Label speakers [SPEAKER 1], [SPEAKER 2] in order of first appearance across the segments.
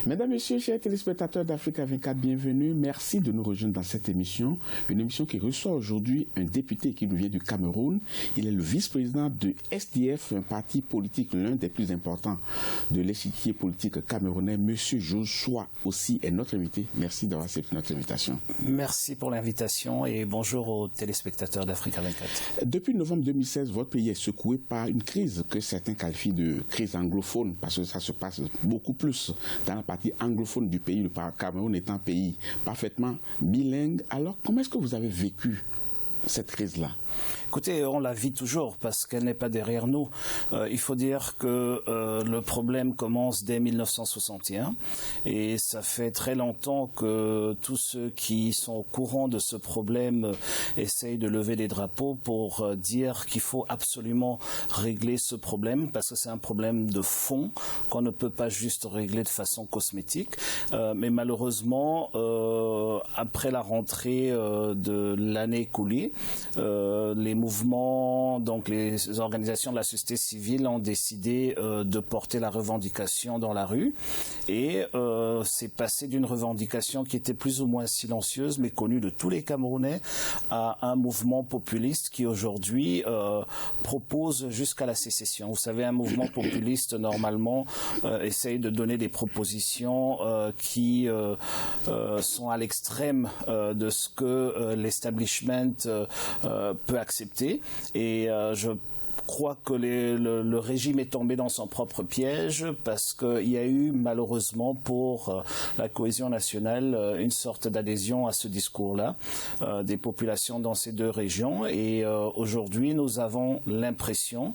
[SPEAKER 1] Mesdames, Messieurs, chers téléspectateurs d'Africa 24, bienvenue. Merci de nous rejoindre dans cette émission. Une émission qui reçoit aujourd'hui un député qui nous vient du Cameroun. Il est le vice-président de SDF, un parti politique, l'un des plus importants de l'échiquier politique camerounais. Monsieur Joshua aussi est notre invité. Merci d'avoir accepté notre invitation.
[SPEAKER 2] Merci pour l'invitation et bonjour aux téléspectateurs d'Africa 24.
[SPEAKER 1] Depuis novembre 2016, votre pays est secoué par une crise que certains qualifient de crise anglophone, parce que ça se passe beaucoup plus dans la partie anglophone du pays, le Cameroun étant un pays parfaitement bilingue. Alors, comment est-ce que vous avez vécu cette crise-là?
[SPEAKER 2] Écoutez, on la vit toujours parce qu'elle n'est pas derrière nous. Il faut dire que le problème commence dès 1961 et ça fait très longtemps que tous ceux qui sont au courant de ce problème essayent de lever des drapeaux pour dire qu'il faut absolument régler ce problème parce que c'est un problème de fond qu'on ne peut pas juste régler de façon cosmétique. Mais malheureusement, après la rentrée de l'année écoulée, les mouvements, donc les organisations de la société civile ont décidé de porter la revendication dans la rue et c'est passé d'une revendication qui était plus ou moins silencieuse mais connue de tous les Camerounais à un mouvement populiste qui aujourd'hui propose jusqu'à la sécession. Vous savez, un mouvement populiste normalement essaye de donner des propositions qui sont à l'extrême de ce que l'establishment peut accepter et je crois que le régime est tombé dans son propre piège parce qu'il y a eu malheureusement pour la cohésion nationale une sorte d'adhésion à ce discours-là des populations dans ces deux régions et aujourd'hui nous avons l'impression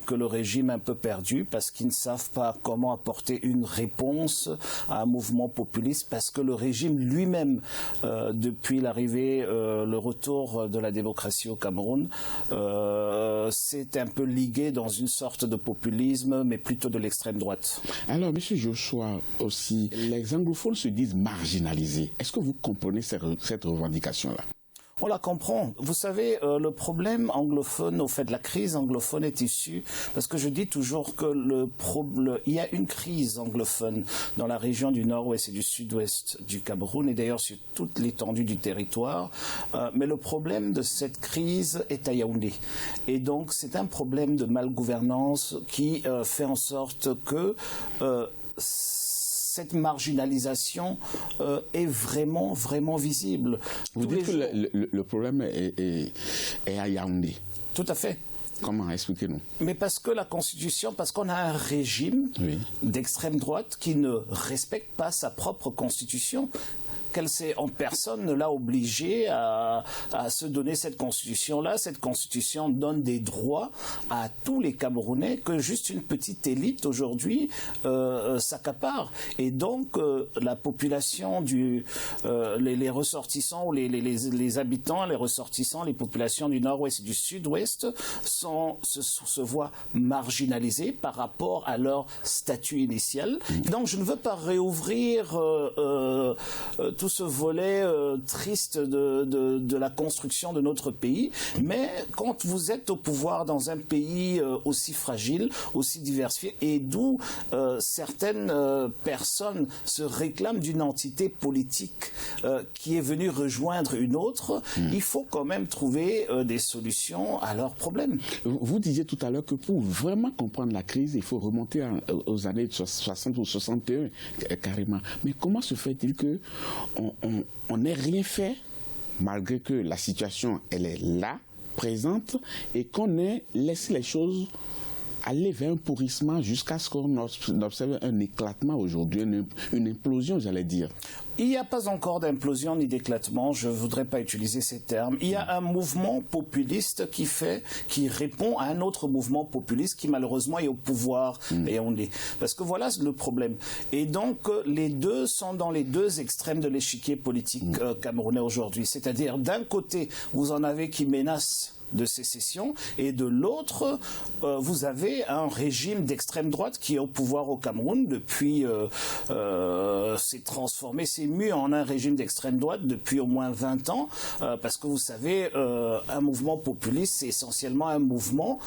[SPEAKER 2] que le régime est un peu perdu parce qu'ils ne savent pas comment apporter une réponse à un mouvement populiste parce que le régime lui-même depuis l'arrivée, le retour de la démocratie au Cameroun c'est un peu ligué dans une sorte de populisme, mais plutôt de l'extrême droite.
[SPEAKER 1] Alors, M. Joshua aussi, les anglophones se disent marginalisés. Est-ce que vous comprenez cette revendication-là?
[SPEAKER 2] On la comprend. Vous savez, le problème anglophone, au fait, la crise anglophone est issue, parce que je dis toujours que il y a une crise anglophone dans la région du nord-ouest et du sud-ouest du Cameroun, et d'ailleurs sur toute l'étendue du territoire, mais le problème de cette crise est à Yaoundé. Et donc, c'est un problème de malgouvernance qui fait en sorte que cette marginalisation est vraiment visible.
[SPEAKER 1] Vous dites que le problème est à Yaoundé.
[SPEAKER 2] Tout à fait.
[SPEAKER 1] Comment? Expliquez-nous.
[SPEAKER 2] Mais parce que la Constitution, parce qu'on a un régime d'extrême droite qui ne respecte pas sa propre Constitution. En personne ne l'a obligé à se donner cette constitution-là. Cette constitution donne des droits à tous les Camerounais que juste une petite élite aujourd'hui s'accapare. Et donc la population, les ressortissants ou les habitants, les ressortissants, les populations du nord-ouest et du sud-ouest se voient marginalisés par rapport à leur statut initial. Donc je ne veux pas réouvrir tout ce volet triste de la construction de notre pays, mais quand vous êtes au pouvoir dans un pays aussi fragile, aussi diversifié, et d'où certaines personnes se réclament d'une entité politique qui est venue rejoindre une autre, il faut quand même trouver des solutions à leurs problèmes.
[SPEAKER 1] Vous disiez tout à l'heure que pour vraiment comprendre la crise, il faut remonter aux années 60 ou 61 carrément. Mais comment se fait-il que on n'ait rien fait, malgré que la situation, elle est là, présente, et qu'on ait laissé les choses aller vers un pourrissement jusqu'à ce qu'on observe un éclatement aujourd'hui, une implosion, j'allais dire.
[SPEAKER 2] Il n'y a pas encore d'implosion ni d'éclatement, je ne voudrais pas utiliser ces termes. Il y a un mouvement populiste qui répond à un autre mouvement populiste qui malheureusement est au pouvoir. Parce que voilà le problème. Et donc les deux sont dans les deux extrêmes de l'échiquier politique camerounais aujourd'hui. C'est-à-dire d'un côté, vous en avez qui menacent de sécession, et de l'autre, vous avez un régime d'extrême droite qui est au pouvoir au Cameroun depuis, s'est mû en un régime d'extrême droite depuis au moins 20 ans, parce que vous savez, un mouvement populiste, c'est essentiellement un mouvement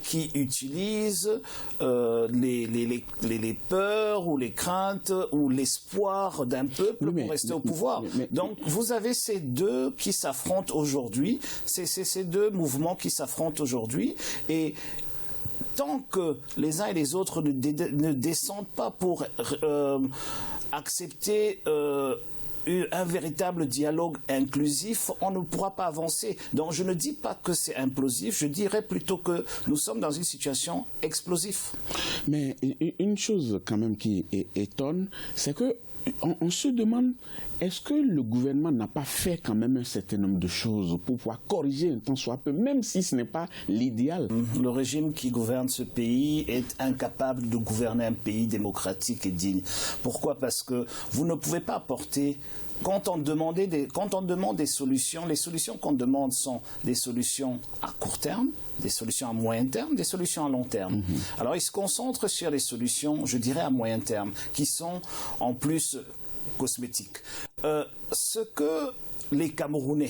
[SPEAKER 2] qui utilise les peurs ou les craintes ou l'espoir d'un peuple pour rester au pouvoir. Donc vous avez ces deux qui s'affrontent aujourd'hui, c'est ces deux mouvements qui s'affrontent aujourd'hui, et tant que les uns et les autres ne descendent pas pour accepter un véritable dialogue inclusif, on ne pourra pas avancer. Donc je ne dis pas que c'est implosif, je dirais plutôt que nous sommes dans une situation explosive.
[SPEAKER 1] Mais une chose quand même qui étonne, c'est que on se demande, est-ce que le gouvernement n'a pas fait quand même un certain nombre de choses pour pouvoir corriger un tant soit peu, même si ce n'est pas l'idéal?
[SPEAKER 2] Le régime qui gouverne ce pays est incapable de gouverner un pays démocratique et digne. Pourquoi? Parce que vous ne pouvez pas apporter... Quand on demande des solutions, les solutions qu'on demande sont des solutions à court terme, des solutions à moyen terme, des solutions à long terme. Alors ils se concentrent sur les solutions, je dirais à moyen terme, qui sont en plus cosmétiques. Ce que les Camerounais,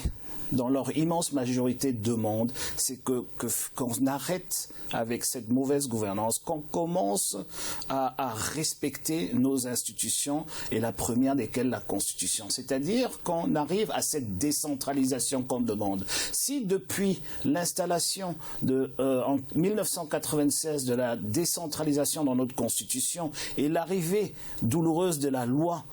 [SPEAKER 2] dans leur immense majorité, demandent, c'est qu'on arrête avec cette mauvaise gouvernance, qu'on commence à respecter nos institutions, et la première desquelles la Constitution. C'est-à-dire qu'on arrive à cette décentralisation qu'on demande. Si depuis l'installation en 1996 de la décentralisation dans notre Constitution et l'arrivée douloureuse de la loi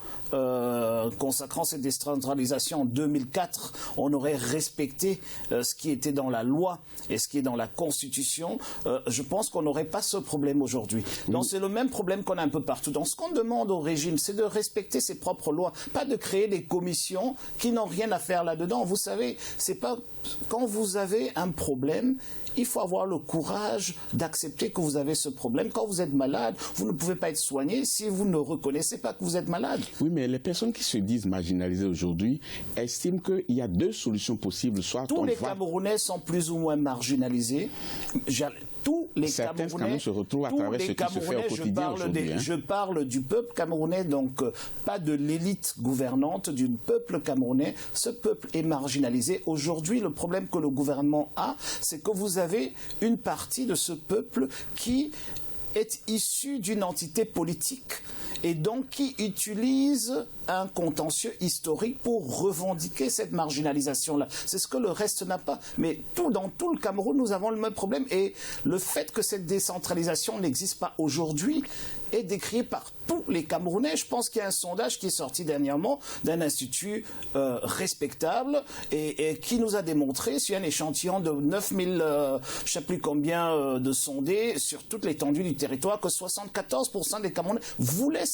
[SPEAKER 2] consacrant cette décentralisation en 2004, on aurait respecté ce qui était dans la loi et ce qui est dans la Constitution, je pense qu'on n'aurait pas ce problème aujourd'hui. Donc c'est le même problème qu'on a un peu partout. Donc ce qu'on demande au régime, c'est de respecter ses propres lois, pas de créer des commissions qui n'ont rien à faire là-dedans. Vous savez, c'est pas... Quand vous avez un problème, il faut avoir le courage d'accepter que vous avez ce problème. Quand vous êtes malade, vous ne pouvez pas être soigné si vous ne reconnaissez pas que vous êtes malade.
[SPEAKER 1] Oui, mais les personnes qui se disent marginalisées aujourd'hui estiment qu'il y a deux solutions possibles. Soit
[SPEAKER 2] tous les Camerounais sont plus ou moins marginalisés. Tous les
[SPEAKER 1] Certains quand même se retrouvent à travers ce qui se fait au quotidien aujourd'hui.
[SPEAKER 2] Je parle du peuple camerounais, donc pas de l'élite gouvernante, du peuple camerounais. Ce peuple est marginalisé. Aujourd'hui, le problème que le gouvernement a, c'est que vous avez une partie de ce peuple qui est issue d'une entité politique et donc qui utilise un contentieux historique pour revendiquer cette marginalisation-là. C'est ce que le reste n'a pas. Mais dans tout le Cameroun, nous avons le même problème. Et le fait que cette décentralisation n'existe pas aujourd'hui est décrié par tous les Camerounais. Je pense qu'il y a un sondage qui est sorti dernièrement d'un institut respectable et qui nous a démontré, sur un échantillon de 9000, je ne sais plus combien de sondés, sur toute l'étendue du territoire, que 74% des Camerounais voulaient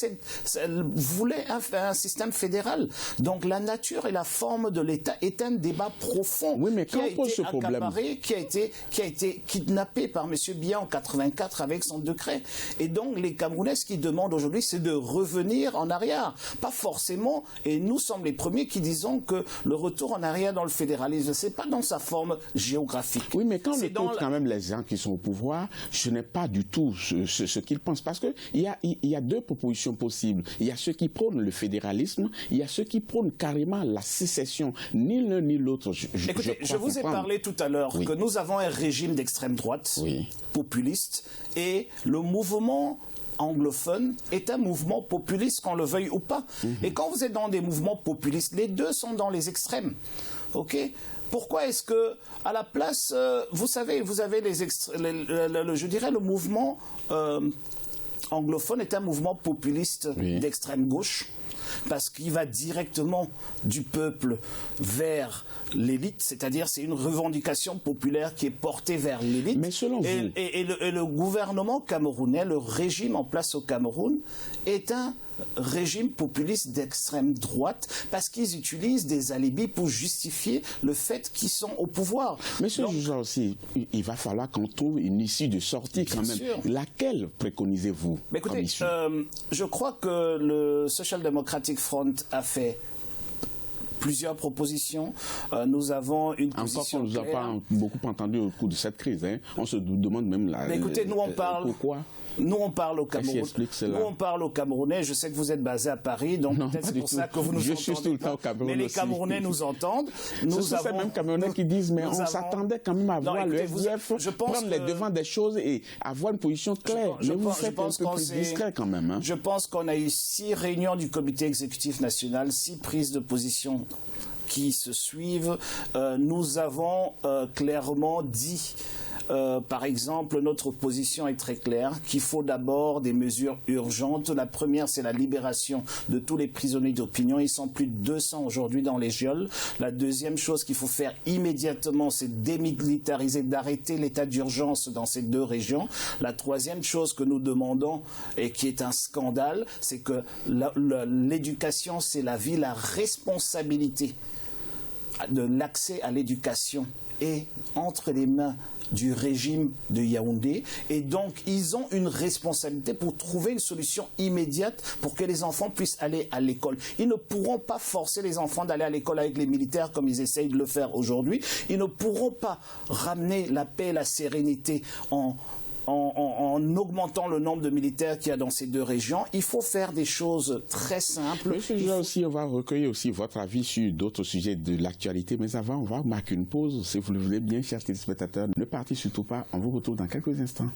[SPEAKER 2] un système fédéral. Donc la nature et la forme de l'État est un débat profond,
[SPEAKER 1] oui, mais
[SPEAKER 2] qui a été accaparé, qui a été kidnappé par M. Biya en 84 avec son décret. Et donc les Camerounais, ce qu'ils demandent aujourd'hui, c'est de revenir en arrière. Pas forcément, et nous sommes les premiers qui disons que le retour en arrière dans le fédéralisme, c'est pas dans sa forme géographique.
[SPEAKER 1] Oui, mais quand on écoute quand même les gens qui sont au pouvoir, je n'ai pas du tout ce qu'ils pensent. Parce qu'il y a deux propositions possibles. Il y a ceux qui prônent le fédéralisme, il y a ceux qui prônent carrément la sécession. Ni l'un ni l'autre.
[SPEAKER 2] Écoutez, je vous ai parlé tout à l'heure que nous avons un régime d'extrême droite, populiste, et le mouvement anglophone est un mouvement populiste, qu'on le veuille ou pas. Et quand vous êtes dans des mouvements populistes, les deux sont dans les extrêmes. Ok ? Pourquoi est-ce que, à la place, vous savez, vous avez je dirais le mouvement anglophone est un mouvement populiste d'extrême gauche, parce qu'il va directement du peuple vers l'élite, c'est-à-dire c'est une revendication populaire qui est portée vers l'élite.
[SPEAKER 1] Mais selon vous...
[SPEAKER 2] Et le gouvernement camerounais, le régime en place au Cameroun, est un régime populiste d'extrême droite, parce qu'ils utilisent des alibis pour justifier le fait qu'ils sont au pouvoir.
[SPEAKER 1] Monsieur Jouza aussi, il va falloir qu'on trouve une issue de sortie quand même. Sûr. Laquelle préconisez-vous?
[SPEAKER 2] Écoutez, je crois que le Social Democratic Front a fait plusieurs propositions. Nous avons une position
[SPEAKER 1] claire. Encore qu'on ne nous a pas beaucoup entendu au cours de cette crise. Hein. On se demande même
[SPEAKER 2] Mais écoutez, nous on parle.
[SPEAKER 1] Pourquoi?
[SPEAKER 2] Nous, on parle au Cameroun. Nous, on parle aux Camerounais. Je sais que vous êtes basé à Paris, donc peut-être c'est pour ça que vous nous entendez.
[SPEAKER 1] Je suis tout le temps au Cameroun.
[SPEAKER 2] Mais les Camerounais nous entendent.
[SPEAKER 1] Ce sont ces mêmes Camerounais qui disent, mais on s'attendait quand même à voir le FDF prendre les devants des choses et avoir une position claire. Mais vous faites un peu plus discret quand même. Hein.
[SPEAKER 2] Je pense qu'on a eu 6 réunions du comité exécutif national, 6 prises de position qui se suivent. Nous avons clairement dit... par exemple, notre position est très claire, qu'il faut d'abord des mesures urgentes. La première, c'est la libération de tous les prisonniers d'opinion. Ils sont plus de 200 aujourd'hui dans les geôles. La deuxième chose qu'il faut faire immédiatement, c'est démilitariser, d'arrêter l'état d'urgence dans ces 2 régions. La troisième chose que nous demandons, et qui est un scandale, c'est que l'éducation, c'est la vie, la responsabilité de l'accès à l'éducation est entre les mains du régime de Yaoundé, et donc ils ont une responsabilité pour trouver une solution immédiate pour que les enfants puissent aller à l'école. Ils ne pourront pas forcer les enfants d'aller à l'école avec les militaires comme ils essayent de le faire aujourd'hui. Ils ne pourront pas ramener la paix et la sérénité en augmentant le nombre de militaires qu'il y a dans ces 2 régions. Il faut faire des choses très simples.
[SPEAKER 1] Monsieur Jean, aussi, on va recueillir aussi votre avis sur d'autres sujets de l'actualité, mais avant, on va marquer une pause. Si vous le voulez bien, chers téléspectateurs, ne partez surtout pas. On vous retrouve dans quelques instants.